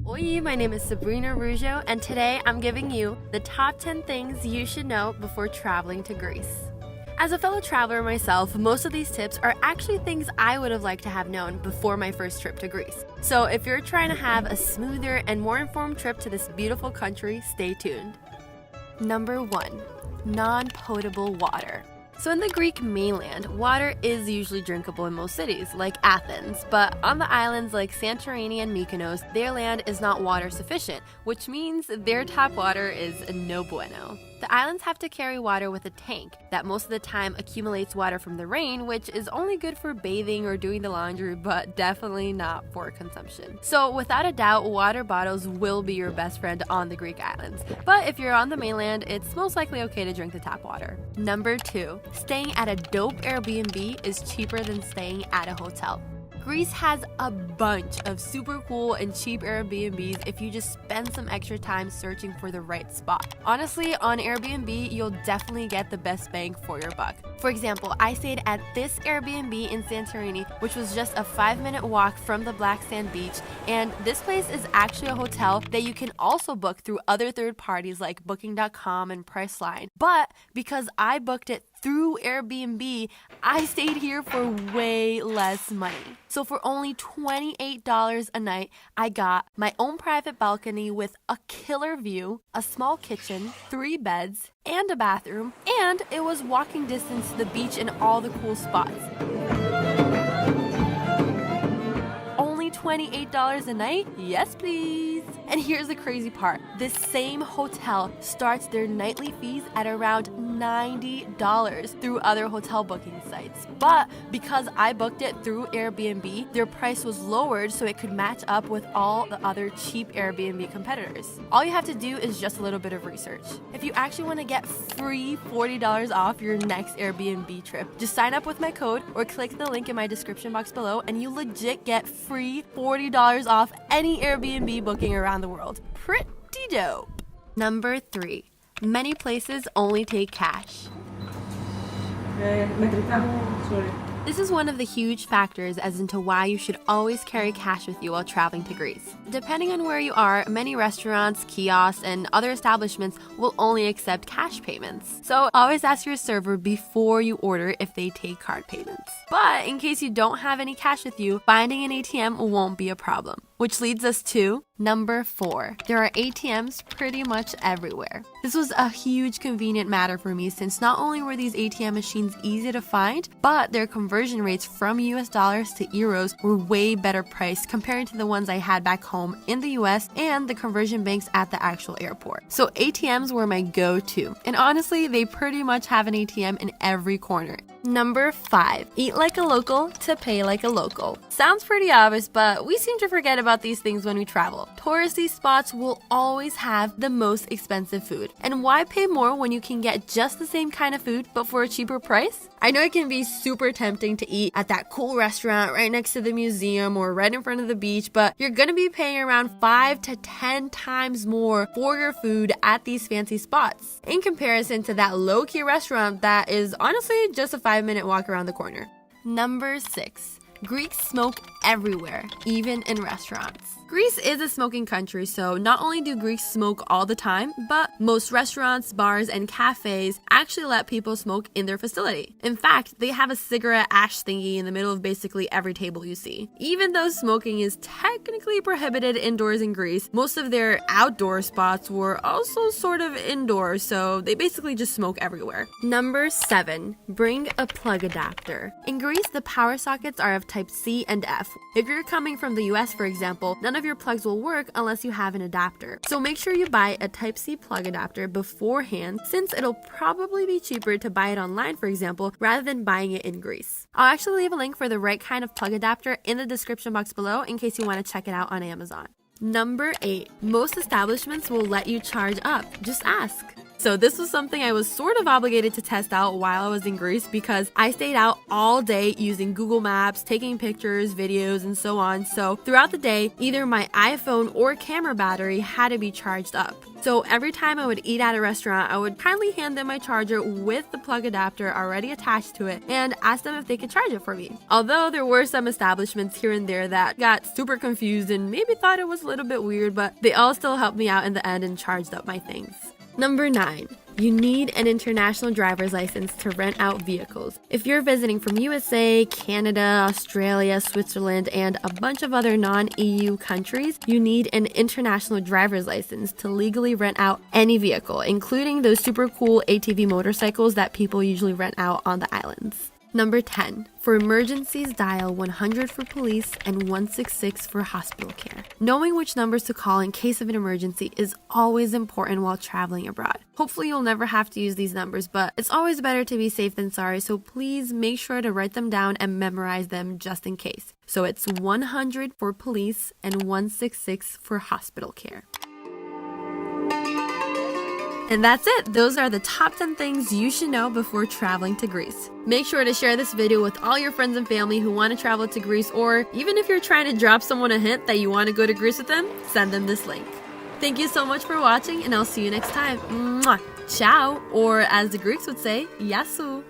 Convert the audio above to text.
Oi, my name is Sabrina Rougeau, and today I'm giving you the top 10 things you should know before traveling to Greece. As a fellow traveler myself, most of these tips are actually things I would have liked to have known before my first trip to Greece. So if you're trying to have a smoother and more informed trip to this beautiful country, stay tuned. Number 1. Non-potable water. So in the Greek mainland, water is usually drinkable in most cities, like Athens, but on the islands like Santorini and Mykonos, their land is not water sufficient, which means their tap water is no bueno. The islands have to carry water with a tank that most of the time accumulates water from the rain, which is only good for bathing or doing the laundry, but definitely not for consumption. So without a doubt, water bottles will be your best friend on the Greek islands. But if you're on the mainland, it's most likely okay to drink the tap water. Number 2, staying at a dope Airbnb is cheaper than staying at a hotel. Greece has a bunch of super cool and cheap Airbnbs if you just spend some extra time searching for the right spot. Honestly, on Airbnb, you'll definitely get the best bang for your buck. For example, I stayed at this Airbnb in Santorini, which was just a 5-minute walk from the Black Sand Beach, and this place is actually a hotel that you can also book through other third parties like Booking.com and Priceline. But because I booked it through Airbnb, I stayed here for way less money. So for only $28 a night, I got my own private balcony with a killer view, a small kitchen, 3 beds, and a bathroom, and it was walking distance to the beach and all the cool spots. Only $28 a night? Yes, please. And here's the crazy part. This same hotel starts their nightly fees at around $90 through other hotel booking sites. But because I booked it through Airbnb, their price was lowered so it could match up with all the other cheap Airbnb competitors. All you have to do is just a little bit of research. If you actually want to get free $40 off your next Airbnb trip, just sign up with my code or click the link in my description box below and you legit get free $40 off any Airbnb booking around the world. Pretty dope. Number 3. Many places only take cash. This is one of the huge factors as into why you should always carry cash with you while traveling to Greece. Depending on where you are, many restaurants, kiosks, and other establishments will only accept cash payments. So always ask your server before you order if they take card payments. But in case you don't have any cash with you, finding an ATM won't be a problem. Which leads us to number 4. There are ATMs pretty much everywhere. This was a huge convenient matter for me since not only were these ATM machines easy to find, but their conversion rates from US dollars to euros were way better priced compared to the ones I had back home in the US and the conversion banks at the actual airport. So ATMs were my go-to. And honestly, they pretty much have an ATM in every corner. Number 5. Eat like a local to pay like a local. Sounds pretty obvious, but we seem to forget about these things when we travel. Touristy spots will always have the most expensive food. And why pay more when you can get just the same kind of food but for a cheaper price? I know it can be super tempting to eat at that cool restaurant right next to the museum or right in front of the beach, but you're gonna be paying around 5 to 10 times more for your food at these fancy spots in comparison to that low-key restaurant that is honestly just a 5-minute walk around the corner. Number 6. Greeks smoke everywhere, even in restaurants. Greece is a smoking country, so not only do Greeks smoke all the time, but most restaurants, bars, and cafes actually let people smoke in their facility. In fact, they have a cigarette ash thingy in the middle of basically every table you see. Even though smoking is technically prohibited indoors in Greece, most of their outdoor spots were also sort of indoors, so they basically just smoke everywhere. Number 7. Bring a plug adapter. In Greece, the power sockets are of type C and F. If you're coming from the US, for example, none of your plugs will work unless you have an adapter. So make sure you buy a Type-C plug adapter beforehand, since it'll probably be cheaper to buy it online, for example, rather than buying it in Greece. I'll actually leave a link for the right kind of plug adapter in the description box below in case you want to check it out on Amazon. Number 8. Most establishments will let you charge up. Just ask. So this was something I was sort of obligated to test out while I was in Greece because I stayed out all day using Google Maps, taking pictures, videos, and so on. So throughout the day, either my iPhone or camera battery had to be charged up. So every time I would eat at a restaurant, I would kindly hand them my charger with the plug adapter already attached to it and ask them if they could charge it for me. Although there were some establishments here and there that got super confused and maybe thought it was a little bit weird, but they all still helped me out in the end and charged up my things. Number 9. You need an international driver's license to rent out vehicles. If you're visiting from USA, Canada, Australia, Switzerland, and a bunch of other non-EU countries, you need an international driver's license to legally rent out any vehicle, including those super cool ATV motorcycles that people usually rent out on the islands. Number 10. For emergencies, dial 100 for police and 166 for hospital care. Knowing which numbers to call in case of an emergency is always important while traveling abroad. Hopefully you'll never have to use these numbers, but it's always better to be safe than sorry, so please make sure to write them down and memorize them just in case. So it's 100 for police and 166 for hospital care. And that's it. Those are the top 10 things you should know before traveling to Greece. Make sure to share this video with all your friends and family who want to travel to Greece, or even if you're trying to drop someone a hint that you want to go to Greece with them, send them this link. Thank you so much for watching, and I'll see you next time. Mwah! Ciao! Or as the Greeks would say, yassou!